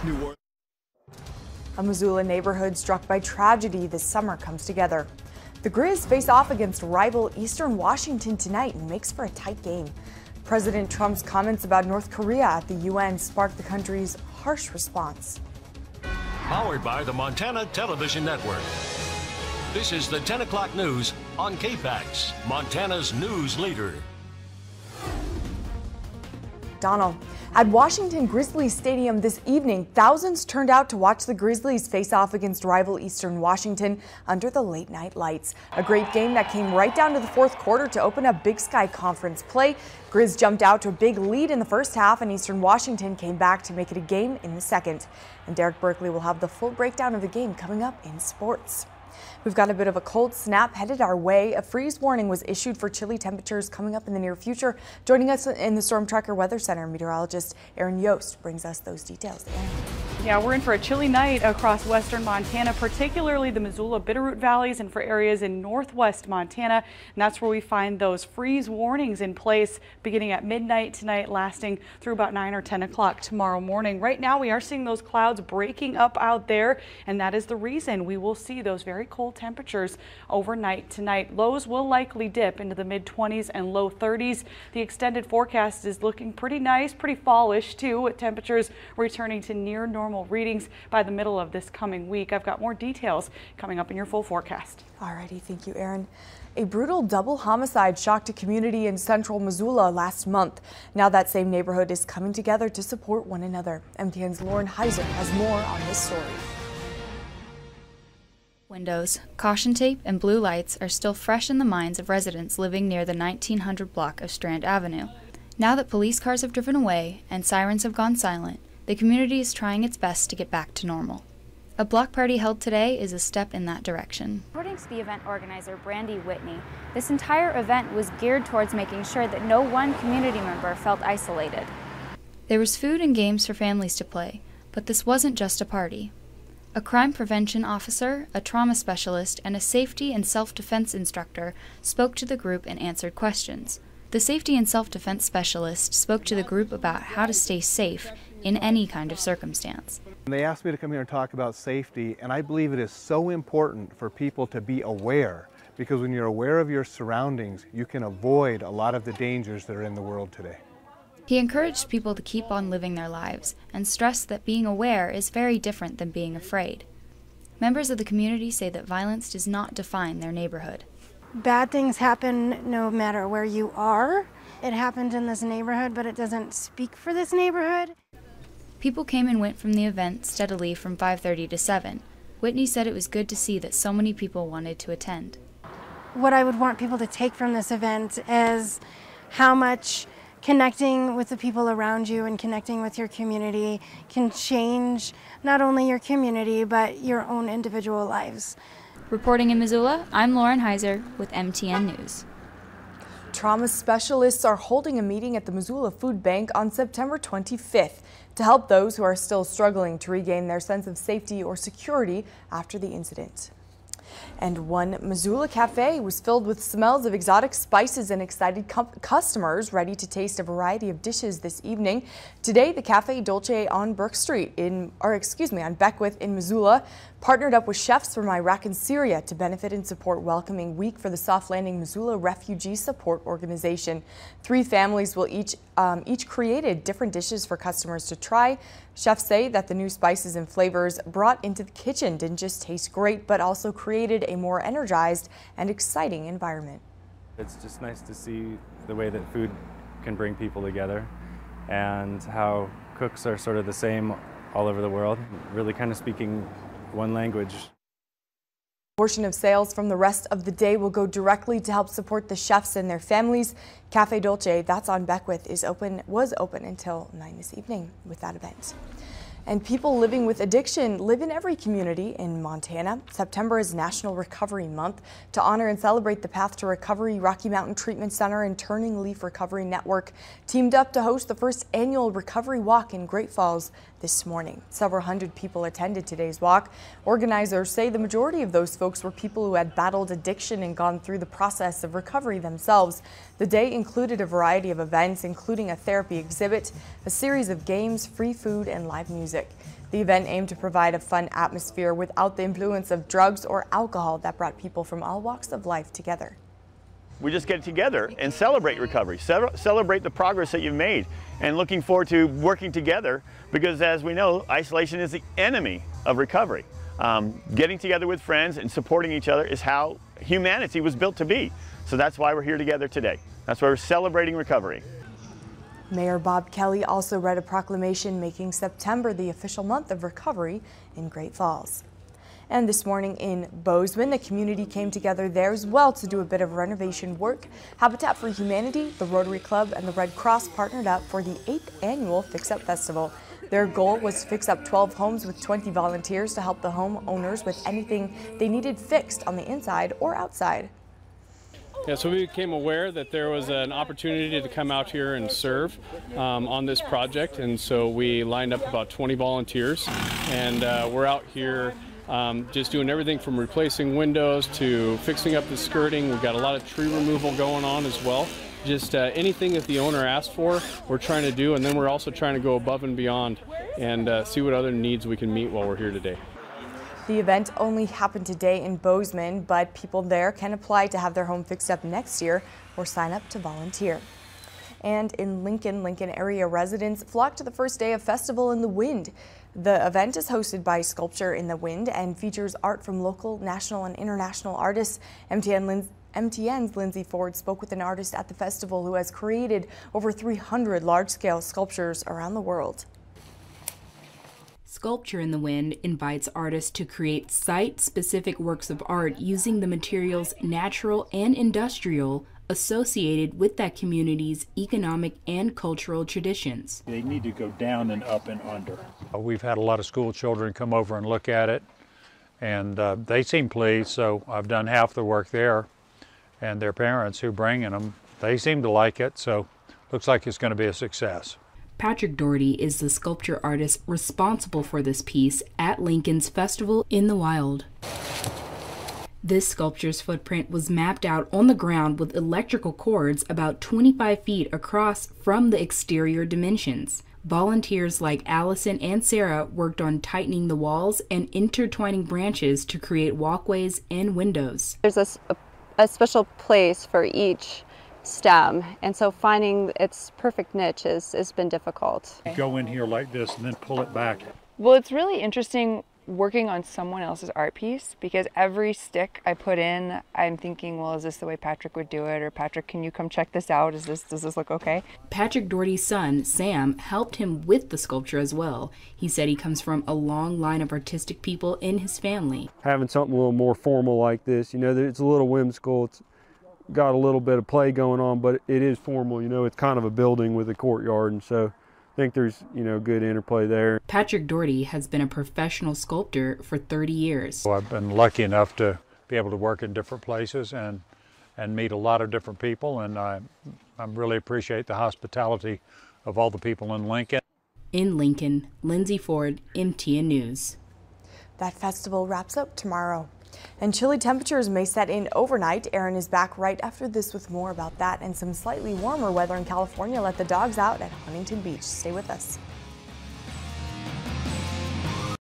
A Missoula neighborhood struck by tragedy this summer comes together. The Grizz face off against rival Eastern Washington tonight and makes for a tight game. President Trump's comments about North Korea at the UN sparked the country's harsh response. Powered by the Montana Television Network. This is the 10 o'clock news on KPAX, Montana's news leader. Donald. At Washington Grizzlies Stadium this evening, thousands turned out to watch the Grizzlies face off against rival Eastern Washington under the late night lights. A great game that came right down to the fourth quarter to open up Big Sky Conference play. Grizz jumped out to a big lead in the first half, and Eastern Washington came back to make it a game in the second. And Derek Berkeley will have the full breakdown of the game coming up in sports. We've got a bit of a cold snap headed our way. A freeze warning was issued for chilly temperatures coming up in the near future. Joining us in the Storm Tracker Weather Center, meteorologist Aaron Yost brings us those details. Aaron. Yeah, we're in for a chilly night across western Montana, particularly the Missoula Bitterroot valleys and for areas in northwest Montana. And that's where we find those freeze warnings in place beginning at midnight tonight, lasting through about 9 or 10 o'clock tomorrow morning. Right now, we are seeing those clouds breaking up out there, and that is the reason we will see those very cold temperatures overnight tonight. Lows will likely dip into the mid-20s and low 30s. The extended forecast is looking pretty nice, pretty fallish too, with temperatures returning to near normal readings by the middle of this coming week. I've got more details coming up in your full forecast. Alrighty, thank you, Aaron. A brutal double homicide shocked a community in central Missoula last month. Now that same neighborhood is coming together to support one another. MTN's Lauren Heiser has more on this story. Windows, caution tape, and blue lights are still fresh in the minds of residents living near the 1900 block of Strand Avenue. Now that police cars have driven away and sirens have gone silent, the community is trying its best to get back to normal. A block party held today is a step in that direction. According to the event organizer, Brandy Whitney, this entire event was geared towards making sure that no one community member felt isolated. There was food and games for families to play, but this wasn't just a party. A crime prevention officer, a trauma specialist, and a safety and self-defense instructor spoke to the group and answered questions. The safety and self-defense specialist spoke to the group about how to stay safe in any kind of circumstance. They asked me to come here and talk about safety, and I believe it is so important for people to be aware, because when you're aware of your surroundings, you can avoid a lot of the dangers that are in the world today. He encouraged people to keep on living their lives and stressed that being aware is very different than being afraid. Members of the community say that violence does not define their neighborhood. Bad things happen no matter where you are. It happened in this neighborhood, but it doesn't speak for this neighborhood. People came and went from the event steadily from 5:30 to 7. Whitney said it was good to see that so many people wanted to attend. What I would want people to take from this event is how much connecting with the people around you and connecting with your community can change not only your community, but your own individual lives. Reporting in Missoula, I'm Lauren Heiser with MTN News. Trauma specialists are holding a meeting at the Missoula Food Bank on September 25th to help those who are still struggling to regain their sense of safety or security after the incident. And one Missoula cafe was filled with smells of exotic spices and excited customers ready to taste a variety of dishes this evening. Today, the Cafe Dolce on Brook Street on Beckwith in Missoula partnered up with chefs from Iraq and Syria to benefit and support Welcoming Week for the Soft Landing Missoula Refugee Support Organization. 3 families will each created different dishes for customers to try. Chefs say that the new spices and flavors brought into the kitchen didn't just taste great, but also created a more energized and exciting environment. It's just nice to see the way that food can bring people together and how cooks are sort of the same all over the world, really kind of speaking one language. A portion of sales from the rest of the day will go directly to help support the chefs and their families. Cafe Dolce, that's on Beckwith, was open until 9 this evening with that event. And people living with addiction live in every community in Montana. September is National Recovery Month. To honor and celebrate the Path to Recovery, Rocky Mountain Treatment Center and Turning Leaf Recovery Network teamed up to host the first annual Recovery Walk in Great Falls this morning. Several hundred people attended today's walk. Organizers say the majority of those folks were people who had battled addiction and gone through the process of recovery themselves. The day included a variety of events, including a therapy exhibit, a series of games, free food, and live music. The event aimed to provide a fun atmosphere without the influence of drugs or alcohol that brought people from all walks of life together. We just get together and celebrate recovery, celebrate the progress that you've made, and looking forward to working together because, as we know, isolation is the enemy of recovery. Getting together with friends and supporting each other is how humanity was built to be. So that's why we're here together today. That's why we're celebrating recovery. Mayor Bob Kelly also read a proclamation making September the official month of recovery in Great Falls. And this morning in Bozeman, the community came together there as well to do a bit of renovation work. Habitat for Humanity, the Rotary Club, and the Red Cross partnered up for the 8th annual FixUp Festival. Their goal was to fix up 12 homes with 20 volunteers to help the homeowners with anything they needed fixed on the inside or outside. Yeah, so we became aware that there was an opportunity to come out here and serve on this project, and so we lined up about 20 volunteers, and we're out here just doing everything from replacing windows to fixing up the skirting. We've got a lot of tree removal going on as well. Just anything that the owner asked for, we're trying to do, and then we're also trying to go above and beyond and see what other needs we can meet while we're here today. The event only happened today in Bozeman, but people there can apply to have their home fixed up next year or sign up to volunteer. And in Lincoln area residents flocked to the first day of Festival in the Wind. The event is hosted by Sculpture in the Wind and features art from local, national, and international artists. MTN's Lindsay Ford spoke with an artist at the festival who has created over 300 large-scale sculptures around the world. Sculpture in the Wind invites artists to create site-specific works of art using the materials natural and industrial associated with that community's economic and cultural traditions. They need to go down and up and under. We've had a lot of school children come over and look at it, and they seem pleased, so I've done half the work there. And their parents who bring in them, they seem to like it, so looks like it's going to be a success. Patrick Doherty is the sculpture artist responsible for this piece at Lincoln's Festival in the Wild. This sculpture's footprint was mapped out on the ground with electrical cords about 25 feet across from the exterior dimensions. Volunteers like Allison and Sarah worked on tightening the walls and intertwining branches to create walkways and windows. There's a special place for each stem, and so finding its perfect niche has been difficult. Go in here like this and then pull it back. Well, it's really interesting working on someone else's art piece because every stick I put in, I'm thinking, well, is this the way Patrick would do it? Or Patrick, can you come check this out? Does this look okay? Patrick Doherty's son, Sam, helped him with the sculpture as well. He said he comes from a long line of artistic people in his family. Having something a little more formal like this, you know, it's a little whimsical. It's got a little bit of play going on, but it is formal. You know, it's kind of a building with a courtyard, and so I think there's, you know, good interplay there. Patrick Doherty has been a professional sculptor for 30 years. Well, I've been lucky enough to be able to work in different places and meet a lot of different people, and I really appreciate the hospitality of all the people in Lincoln. In Lincoln, Lindsay Ford, MTN News. That festival wraps up tomorrow. And chilly temperatures may set in overnight. Erin is back right after this with more about that and some slightly warmer weather in California. Let the dogs out at Huntington Beach. Stay with us.